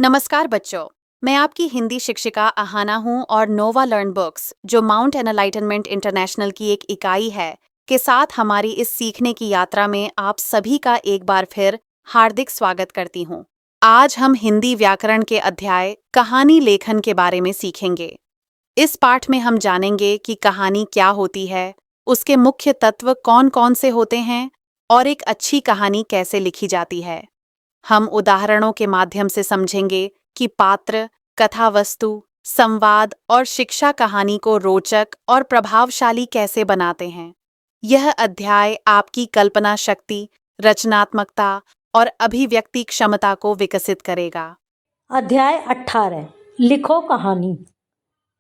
नमस्कार बच्चों, मैं आपकी हिंदी शिक्षिका अहाना हूँ और नोवा लर्न बुक्स, जो माउंट एनलाइटनमेंट इंटरनेशनल की एक इकाई है, के साथ हमारी इस सीखने की यात्रा में आप सभी का एक बार फिर हार्दिक स्वागत करती हूँ। आज हम हिंदी व्याकरण के अध्याय कहानी लेखन के बारे में सीखेंगे। इस पाठ में हम जानेंगे कि कहानी क्या होती है, उसके मुख्य तत्व कौन-कौन से होते हैं और एक अच्छी कहानी कैसे लिखी जाती है। हम उदाहरणों के माध्यम से समझेंगे कि पात्र, कथावस्तु, संवाद और शिक्षा कहानी को रोचक और प्रभावशाली कैसे बनाते हैं। यह अध्याय आपकी कल्पना शक्ति, रचनात्मकता और अभिव्यक्ति क्षमता को विकसित करेगा। अध्याय 18 लिखो कहानी।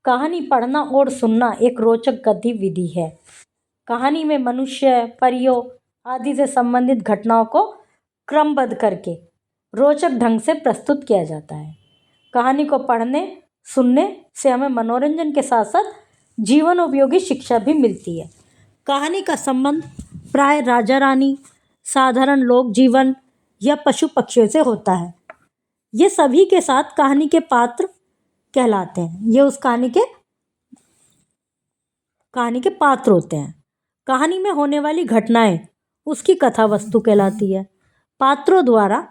कहानी पढ़ना और सुनना एक रोचक गतिविधि है। कहानी में मनुष्य, परियों आदि से संबंधित घटनाओं को क्रमबद्ध करके रोचक ढंग से प्रस्तुत किया जाता है। कहानी को पढ़ने, सुनने से हमें मनोरंजन के साथ साथ जीवन उपयोगी शिक्षा भी मिलती है। कहानी का संबंध प्राय राजा रानी, साधारण लोक जीवन या पशु पक्षियों से होता है। ये सभी के साथ कहानी के पात्र कहलाते हैं। ये उस कहानी के पात्र होते हैं। कहानी में होने वाली घटनाएं उसकी कथा वस्तु कहलाती है। पात्रों द्वारा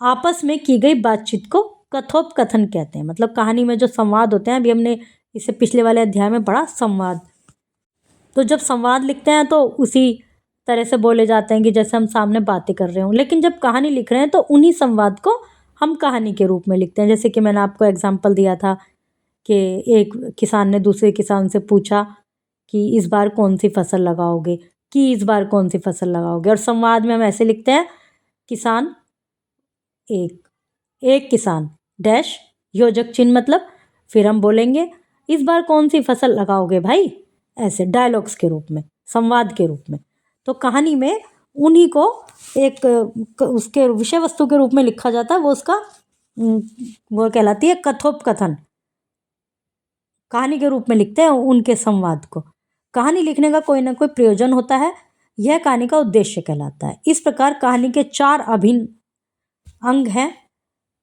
आपस में की गई बातचीत को कथोपकथन कहते हैं। मतलब कहानी में जो संवाद होते हैं, अभी हमने इसे पिछले वाले अध्याय में पढ़ा संवाद। तो जब संवाद लिखते हैं तो उसी तरह से बोले जाते हैं कि जैसे हम सामने बातें कर रहे हों। लेकिन जब कहानी लिख रहे हैं तो उन्हीं संवाद को हम कहानी के रूप में लिखते हैं। जैसे कि मैंने आपको एग्जाम्पल दिया था कि एक किसान ने दूसरे किसान से पूछा कि इस बार कौन सी फसल लगाओगे, कि इस बार कौन सी फसल लगाओगे। और संवाद में हम ऐसे लिखते हैं, किसान एक किसान डैश योजक चिन्ह, मतलब फिर हम बोलेंगे इस बार कौन सी फसल लगाओगे भाई, ऐसे डायलॉग्स के रूप में, संवाद के रूप में। तो कहानी में उन्हीं को एक उसके विषय वस्तु के रूप में लिखा जाता है। वो उसका वो कहलाती है कथोपकथन। कहानी के रूप में लिखते हैं उनके संवाद को। कहानी लिखने का कोई ना कोई प्रयोजन होता है। यह कहानी का उद्देश्य कहलाता है। इस प्रकार कहानी के 4 अभिन्न अंग हैं,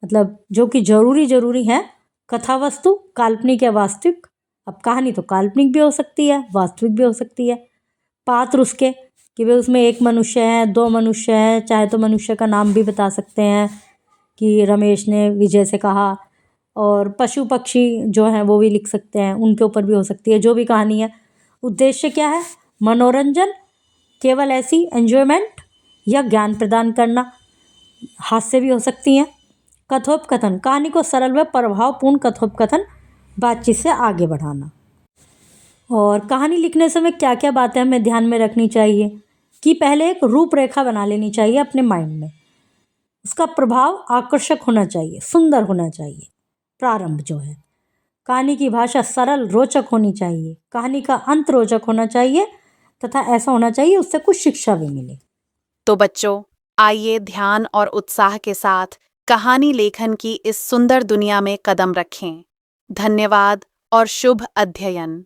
मतलब जो कि जरूरी हैं। कथावस्तु, काल्पनिक या वास्तविक। अब कहानी तो काल्पनिक भी हो सकती है, वास्तविक भी हो सकती है। पात्र उसके कि वे उसमें एक मनुष्य है, 2 मनुष्य हैं, चाहे तो मनुष्य का नाम भी बता सकते हैं कि रमेश ने विजय से कहा। और पशु पक्षी जो हैं वो भी लिख सकते हैं, उनके ऊपर भी हो सकती है। जो भी कहानी है, उद्देश्य क्या है? मनोरंजन, केवल ऐसी एंजॉयमेंट या ज्ञान प्रदान करना। हास्य भी हो सकती हैं। कथोपकथन, कहानी को सरल व प्रभावपूर्ण कथोपकथन बातचीत से आगे बढ़ाना। और कहानी लिखने समय क्या क्या बातें हमें ध्यान में रखनी चाहिए कि पहले एक रूपरेखा बना लेनी चाहिए अपने माइंड में। उसका प्रभाव आकर्षक होना चाहिए, सुंदर होना चाहिए। प्रारंभ जो है, कहानी की भाषा सरल, रोचक होनी चाहिए। कहानी का अंत रोचक होना चाहिए तथा ऐसा होना चाहिए उससे कुछ शिक्षा भी मिले। तो बच्चों, आइए ध्यान और उत्साह के साथ कहानी लेखन की इस सुंदर दुनिया में कदम रखें। धन्यवाद और शुभ अध्ययन।